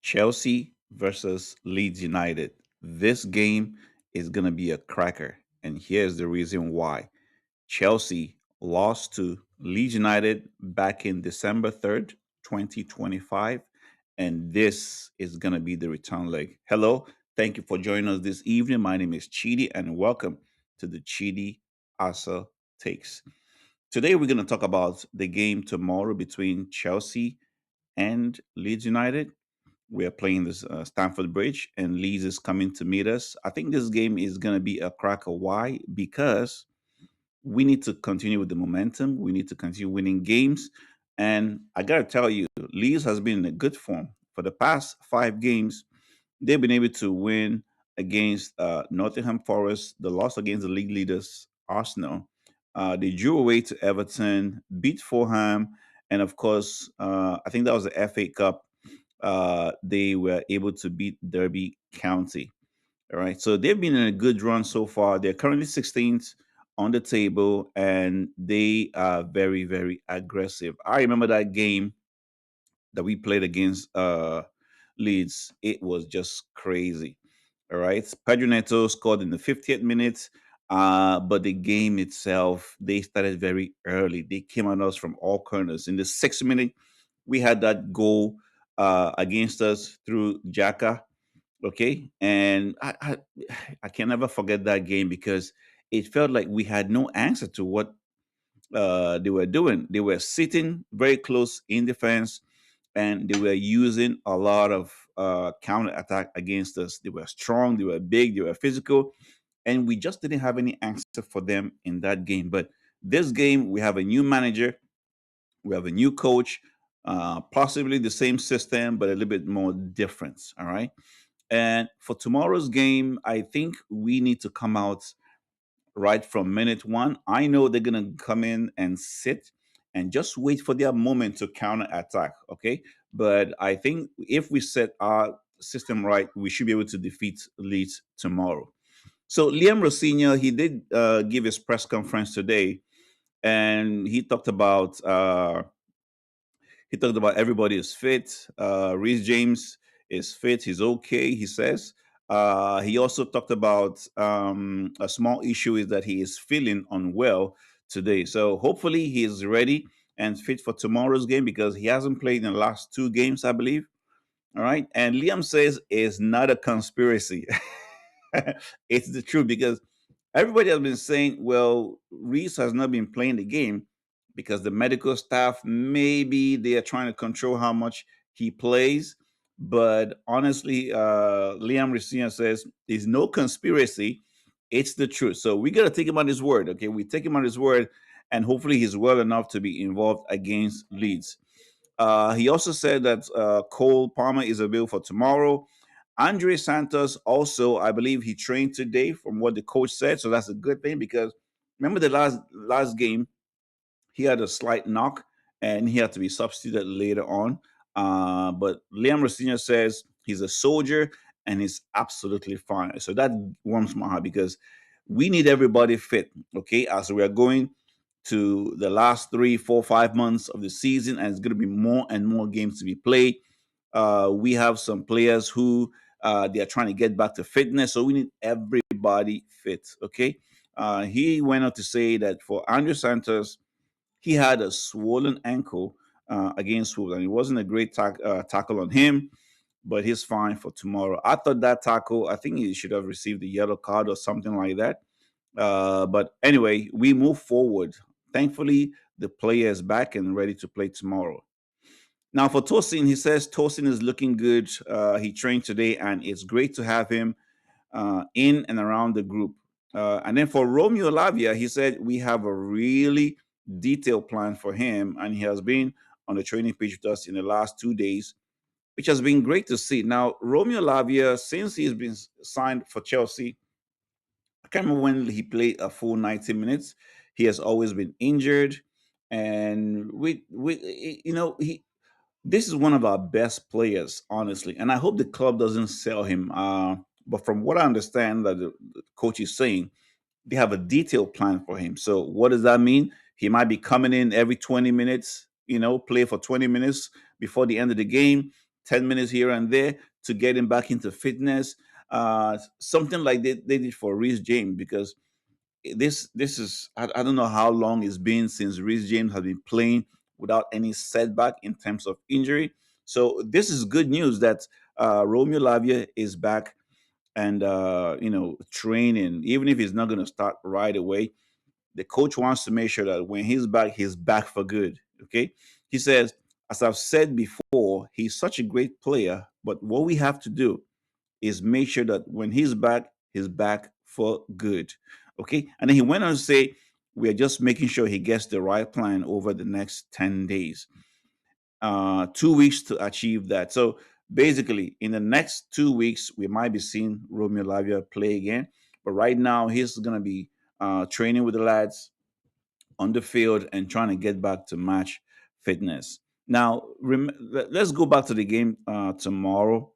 Chelsea versus Leeds United. This game is going to be a cracker. And here's the reason why. Chelsea lost to Leeds United back in December 3rd, 2025. And this is going to be the return leg. Hello. Thank you for joining us this evening. My name is Chidi, and welcome to the Chidi Asa Takes. Today, we're going to talk about the game tomorrow between Chelsea and Leeds United. We are playing this Stamford Bridge, and Leeds is coming to meet us. I think this game is going to be a cracker. Why? Because we need to continue with the momentum. We need to continue winning games. And I got to tell you, Leeds has been in a good form. For the past 5 games, they've been able to win against Nottingham Forest, the loss against the league leaders, Arsenal. They drew away to Everton, beat Fulham, and of course, I think that was the FA Cup. They were able to beat Derby County. All right. So they've been in a good run so far. They're currently 16th on the table and they are very, very aggressive. I remember that game that we played against Leeds. It was just crazy. All right. Pedro Neto scored in the 50th minute. But the game itself, they started very early. They came at us from all corners. In the 6th minute, we had that goal against us through Jaka. Okay, and I can never forget that game because it felt like we had no answer to what they were doing. They were sitting very close in defense, and they were using a lot of counter attack against us. They were strong, they were big, they were physical, and we just didn't have any answer for them in that game. But this game, we have a new manager, we have a new coach, possibly the same system, but a little bit more difference. All right. And for tomorrow's game, I think we need to come out right from minute one. I know they're going to come in and sit and just wait for their moment to counter attack. Okay. But I think if we set our system right, we should be able to defeat Leeds tomorrow. So Liam Rosenior, he did give his press conference today, and he talked about everybody is fit. Reece James is fit. He's okay, he says. He also talked about a small issue is that he is feeling unwell today. So hopefully he is ready and fit for tomorrow's game because he hasn't played in the last 2 games, I believe. All right. And Liam says it's not a conspiracy. It's the truth because everybody has been saying, well, Reese has not been playing the game because the medical staff, maybe they are trying to control how much he plays. But honestly, Liam Ricina says there's no conspiracy. It's the truth. So we got to take him on his word. Okay. We take him on his word, and hopefully he's well enough to be involved against Leeds. He also said that Cole Palmer is available for tomorrow. Andre Santos also, I believe he trained today from what the coach said, so that's a good thing because remember the last game he had a slight knock and he had to be substituted later on. But Liam Rosenior says he's a soldier and he's absolutely fine. So that warms my heart because we need everybody fit, okay, as we are going to the last 3, 4, 5 months of the season, and it's going to be more and more games to be played. We have some players who they are trying to get back to fitness, so we need everybody fit. Okay, he went on to say that for Andrew Santos, he had a swollen ankle against Wolves, and it wasn't a great tackle on him, but he's fine for tomorrow. I thought that tackle, I think he should have received the yellow card or something like that. But anyway, we move forward. Thankfully, the player is back and ready to play tomorrow. Now, for Tosin, he says Tosin is looking good. He trained today, and it's great to have him in and around the group. And then for Romeo Lavia, he said we have a really detailed plan for him, and he has been on the training page with us in the last 2 days, which has been great to see. Now, Romeo Lavia, since he's been signed for Chelsea, I can't remember when he played a full 90 minutes. He has always been injured, and he this is one of our best players, honestly. And I hope the club doesn't sell him. But from what I understand, that the coach is saying, they have a detailed plan for him. So what does that mean? He might be coming in every 20 minutes, play for 20 minutes before the end of the game, 10 minutes here and there to get him back into fitness. Something like they did for Reece James, because this is, I don't know how long it's been since Reece James has been playing without any setback in terms of injury. So this is good news that Romeo Lavia is back and training, even if he's not going to start right away. The coach wants to make sure that when he's back for good. Okay. He says, as I've said before, he's such a great player, but what we have to do is make sure that when he's back for good. Okay. And then he went on to say, we are just making sure he gets the right plan over the next 10 days, 2 weeks to achieve that. So basically, in the next 2 weeks, we might be seeing Romeo Lavia play again. But right now, he's going to be training with the lads on the field and trying to get back to match fitness. Now, let's go back to the game tomorrow.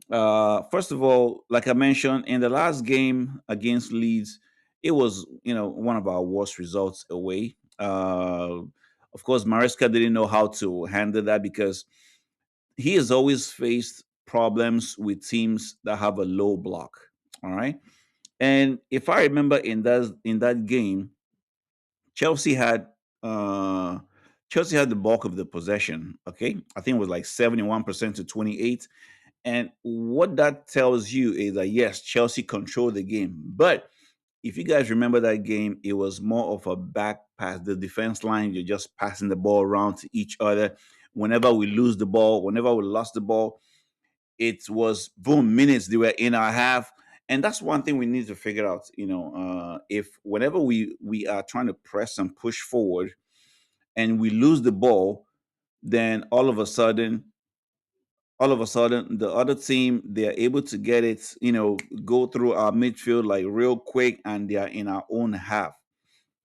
First of all, like I mentioned, in the last game against Leeds, it was one of our worst results away. Of course, Maresca didn't know how to handle that because he has always faced problems with teams that have a low block. All right, and if I remember in that game, Chelsea had uh, Chelsea had the bulk of the possession. Okay, I think it was like 71% to 28. And what that tells you is that yes, Chelsea controlled the game. But if you guys remember that game, it was more of a back pass. The defense line, you're just passing the ball around to each other. Whenever we lose the ball, whenever we lost the ball, it was boom, minutes they were in our half. And that's one thing we need to figure out. If whenever we are trying to press and push forward and we lose the ball, then all of a sudden the other team, they are able to get it, go through our midfield like real quick, and they are in our own half.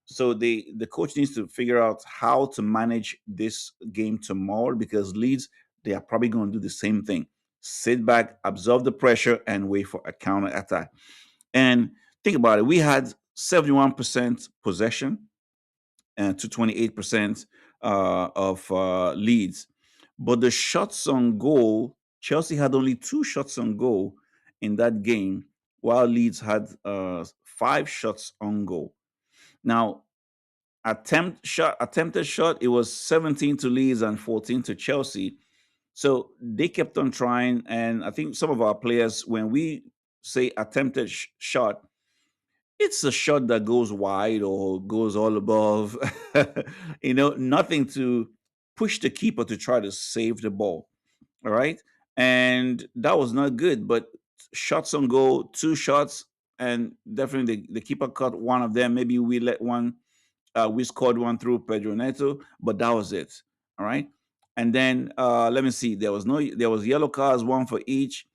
So the coach needs to figure out how to manage this game tomorrow, because Leeds, they are probably going to do the same thing: sit back, absorb the pressure, and wait for a counter attack. And think about it, we had 71% possession and to 28% of Leeds. But the shots on goal, Chelsea had only two shots on goal in that game, while Leeds had five shots on goal. Now, attempted shot, it was 17 to Leeds and 14 to Chelsea. So they kept on trying, and I think some of our players, when we say attempted shot, it's a shot that goes wide or goes all above, nothing to push the keeper to try to save the ball. All right. And that was not good. But shots on goal, two shots, and definitely the keeper caught one of them. Maybe we scored one through Pedro Neto, but that was it. All right. And then let me see. There was yellow cards, one for each.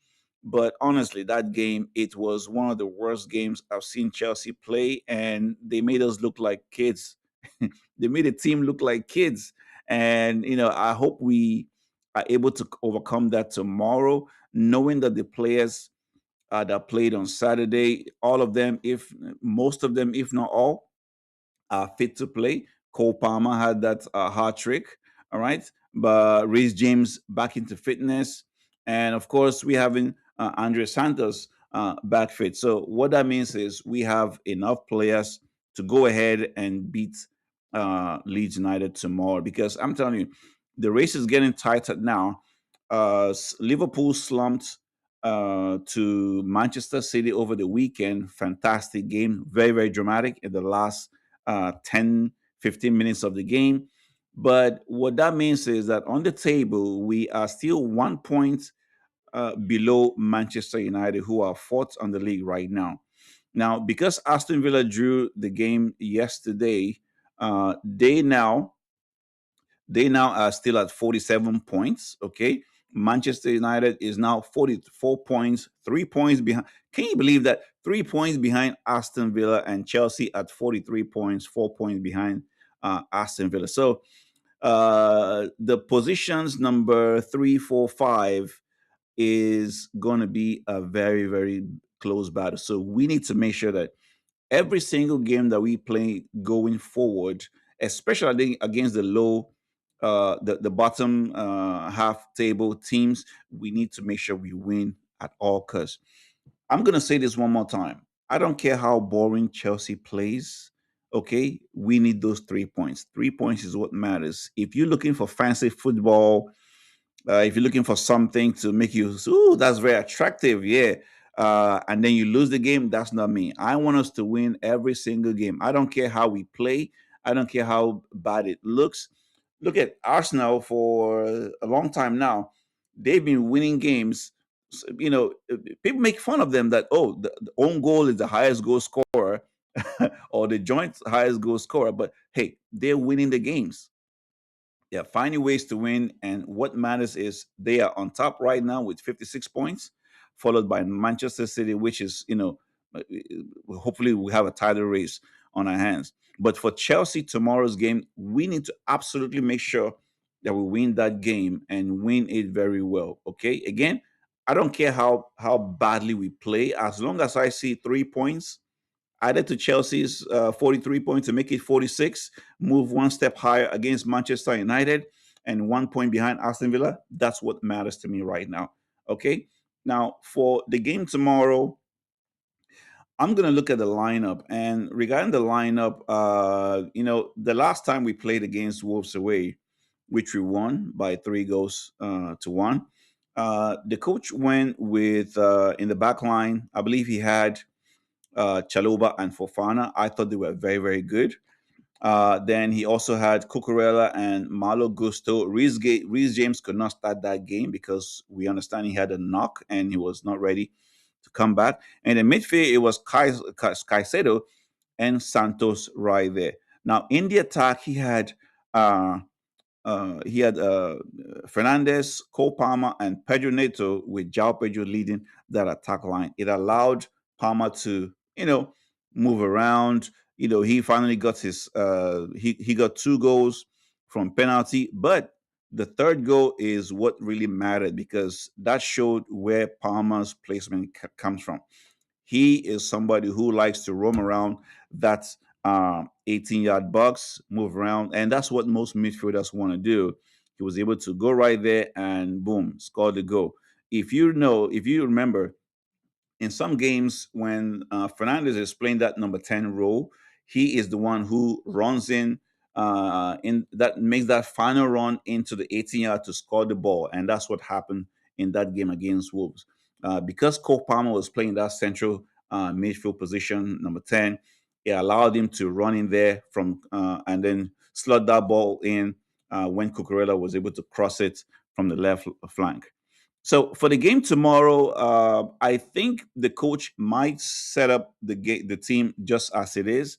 But honestly, that game, it was one of the worst games I've seen Chelsea play, and they made us look like kids. They made the team look like kids, and I hope we are able to overcome that tomorrow, knowing that the players that played on Saturday, all of them, if most of them, if not all, are fit to play. Cole Palmer had that hard trick. All right. But Reece James back into fitness. And of course, we having Andre Santos back fit. So what that means is we have enough players to go ahead and beat Leeds United tomorrow. Because I'm telling you, the race is getting tighter now. Liverpool slumped to Manchester City over the weekend. Fantastic game, very, very dramatic in the last 10, 15 minutes of the game. But what that means is that on the table, we are still 1 point below Manchester United, who are fourth on the league right now. Now, because Aston Villa drew the game yesterday, uh, they now they now are still at 47 points. Okay. Manchester United is now 44 points, 3 points behind. Can you believe that? 3 points behind Aston Villa, and Chelsea at 43 points, 4 points behind Aston Villa. So the positions number 3, 4, 5 is going to be a very, very close battle. So we need to make sure that every single game that we play going forward, especially against the low the bottom half table teams, we need to make sure we win at all costs. I'm gonna say this one more time. I don't care how boring Chelsea plays. Okay, we need those 3 points. 3 points is what matters. If you're looking for fancy football, if you're looking for something to make you, ooh, that's very attractive, yeah. And then you lose the game, that's not me. I want us to win every single game. I don't care how we play. I don't care how bad it looks. Look at Arsenal for a long time now. They've been winning games. People make fun of them that, oh, the own goal is the highest goal scorer or the joint highest goal scorer. But hey, they're winning the games. Yeah, finding ways to win. And what matters is they are on top right now with 56 points, followed by Manchester City, which is, hopefully we have a title race on our hands. But for Chelsea, tomorrow's game, we need to absolutely make sure that we win that game and win it very well. Okay. Again, I don't care how badly we play, as long as I see 3 points added to Chelsea's 43 points to make it 46, move one step higher against Manchester United, and 1 point behind Aston Villa. That's what matters to me right now. Okay. Now, for the game tomorrow, I'm going to look at the lineup. And regarding the lineup, the last time we played against Wolves away, which we won by 3 goals to one, the coach went with, in the back line, I believe he had Chaloba and Fofana. I thought they were very, very good. Then he also had Cucurella and Malo Gusto. Reece James could not start that game because we understand he had a knock and he was not ready to come back. And in midfield, it was Caicedo and Santos right there. Now, in the attack, uh, he had Fernandez, Cole Palmer, and Pedro Neto with Jao Pedro leading that attack line. It allowed Palmer to, move around. He finally got he got 2 goals from penalty, but the third goal is what really mattered because that showed where Palmer's placement comes from. He is somebody who likes to roam around that 18-yard box, move around, and that's what most midfielders want to do. He was able to go right there and boom, score the goal. If you remember, in some games when Fernandez is playing that number 10 role, he is the one who runs in that makes that final run into the 18 yard to score the ball, and that's what happened in that game against Wolves. Because Cole Palmer was playing that central midfield position, number 10, it allowed him to run in there from and then slot that ball in when Cucurella was able to cross it from the left flank. So for the game tomorrow, I think the coach might set up the team just as it is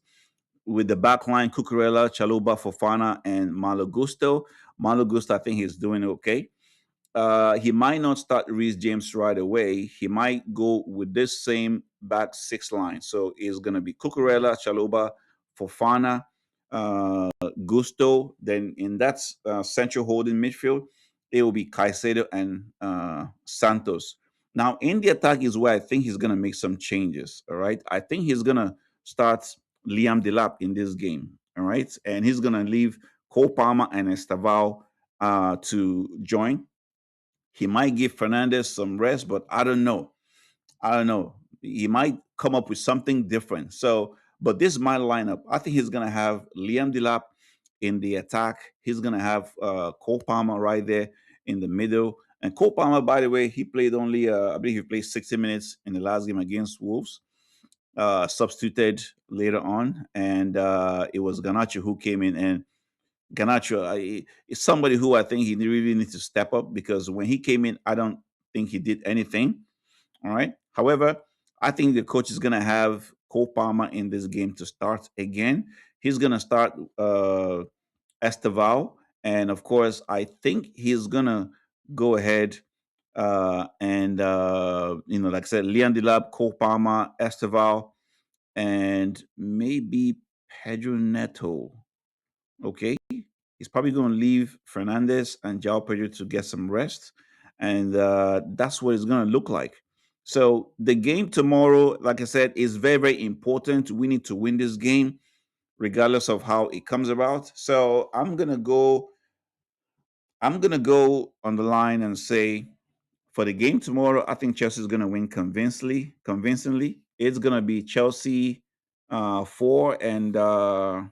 with the back line: Cucurella, Chaluba, Fofana, and Malo Gusto. Malo Gusto, I think he's doing okay. He might not start Reece James right away. He might go with this same back six line. So it's going to be Cucurella, Chaluba, Fofana, Gusto. Then in that central holding midfield, it will be Caicedo and Santos. Now, in the attack is where I think he's going to make some changes. All right. I think he's going to start Liam Delap in this game. All right. And he's going to leave Cole Palmer and Estaval to join. He might give Fernandez some rest, but I don't know. I don't know. He might come up with something different. So, but this is my lineup. I think he's gonna have Liam Delap in the attack. He's gonna have Cole Palmer right there in the middle. And Cole Palmer, by the way, he played only I believe he played 60 minutes in the last game against Wolves. Substituted later on, and it was Ganacho who came in, and Ganacho is somebody who I think he really needs to step up because when he came in, I don't think he did anything. All right. However, I think the coach is going to have Cole Palmer in this game to start again. He's going to start Esteval. And of course, I think he's going to go ahead and like I said, Leon Delap, Cole Palmer, Esteval, and maybe Pedro Neto. Okay. He's probably going to leave Fernandez and Jao Pedro to get some rest. And that's what it's going to look like. So the game tomorrow, like I said, is very, very important. We need to win this game, regardless of how it comes about. So I'm going to go. I'm gonna go on the line and say for the game tomorrow, I think Chelsea is gonna win convincingly. Convincingly, it's gonna be Chelsea 4 and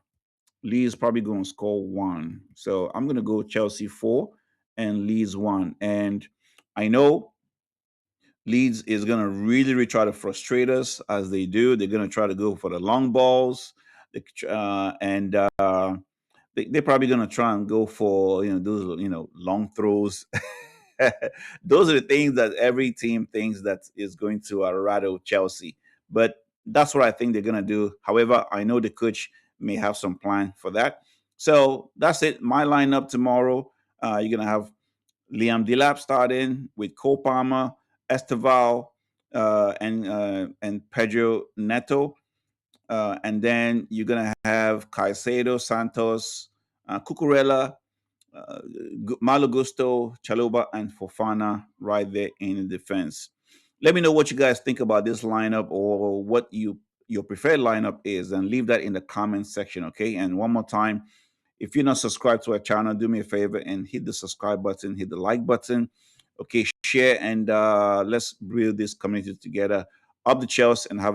Leeds probably going to score 1. So I'm going to go Chelsea 4 and Leeds 1. And I know Leeds is going to really, really try to frustrate us as they do. They're going to try to go for the long balls. And they're probably going to try and go for, those, long throws. Those are the things that every team thinks that is going to rattle Chelsea. But that's what I think they're going to do. However, I know the coach may have some plan for that. So that's it. My lineup tomorrow. You're going to have Liam Delap starting with Cole Palmer, Esteval, and Pedro Neto. And then you're going to have Caicedo, Santos, Cucurella, uh, Malo Gusto, Chaloba, and Fofana right there in the defense. Let me know what you guys think about this lineup or what your preferred lineup is, and leave that in the comment section, okay? And one more time, if you're not subscribed to our channel, do me a favor and hit the subscribe button, hit the like button, okay? Share and let's build this community together. Up the Chelsea and have